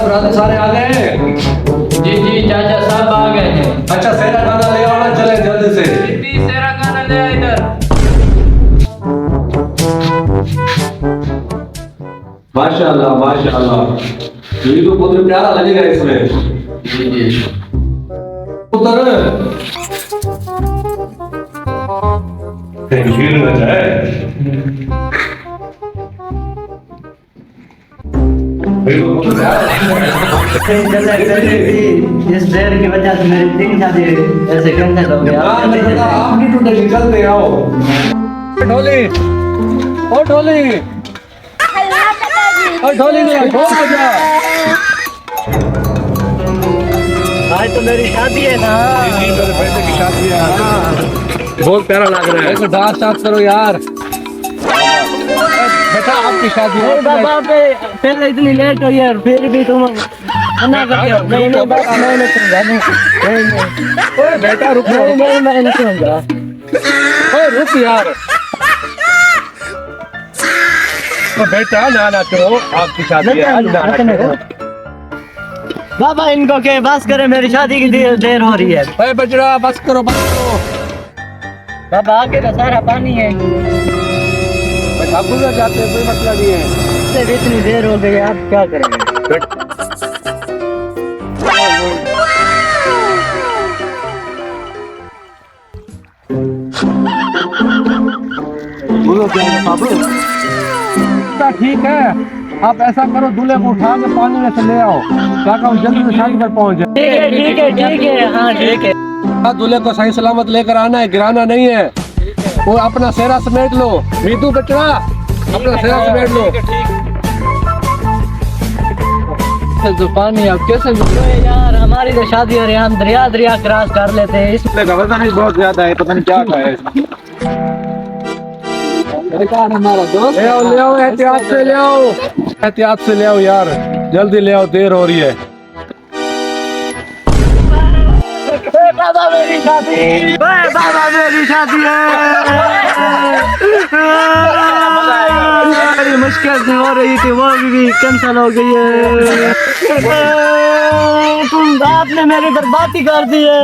बरादर सारे आ गए? जी जी चाचा साहब आ गए हैं। अच्छा सेहरा खाना ले आओ ना, चले जल्दी से। दीदी सेरा खाना ले आ इधर। माशाल्लाह माशाल्लाह, ये तो बहुत प्यारा लगेगा इसमें। जी जी पुत्र गिर न जाए। इस देर की वजह से मेरी तीन शादी ऐसे कैंसिल हो गया। आप नहीं टूटेगी, चलते आओ। ढोली ओ ढोली ओ ढोली नहीं ढोल बजा। आज तो मेरी शादी है ना। मेरे बेटे की शादी है। बहुत प्यारा लग रहा है। एक डांस डांस करो यार। बेटा आपकी शादी है। बाबा पे फिर इतनी लेट हुई है, फिर भी तुम मना करते हो। नहीं नहीं बाबा मैं नहीं सुनूंगा। नहीं ओए बेटा रुक नहीं नहीं मैं नहीं सुनूंगा। ओए रुक यार। तो बेटा ना तो आपकी शादी है। बाबा इनको के बस करे, मेरी शादी की देर हो रही है। ओए बजरा बस करो बस करो। बाबा आगे का सारा पानी है। आप गुजर जाते हैं, कोई मसला नहीं है। इससे भी इतनी देर हो गई, आप क्या करेंगे? ठीक है, आप ऐसा करो, दूल्हे को उठा के पानी में से ले आओ ताकि हम जल्दी से शादी पर पहुंच जाए। ठीक है ठीक है ठीक है, हाँ ठीक है। दूल्हे को सही सलामत लेकर आना है, गिराना नहीं है। वो अपना सेहरा समेट लो। मीतू बचड़ा अपना सेहरा समेट लो। जो पानी आप कैसे यार हमारी तो शादी हो रही है, हम दरिया दरिया क्रॉस कर लेते हैं। इसमें वजन बहुत ज्यादा है, पता नहीं क्या खाया है। हमारा दोस्त ले आओ एहतियात से ले आओ, एहतियात से ले आओ यार, जल्दी ले आओ, देर हो रही है। बाबा मेरी शादी, बाबा मेरी शादी है। बड़ी मुश्किल से हो रही थी, वो भी कैंसिल हो गई है। तुम आपने मेरी बर्बादी कर दी है।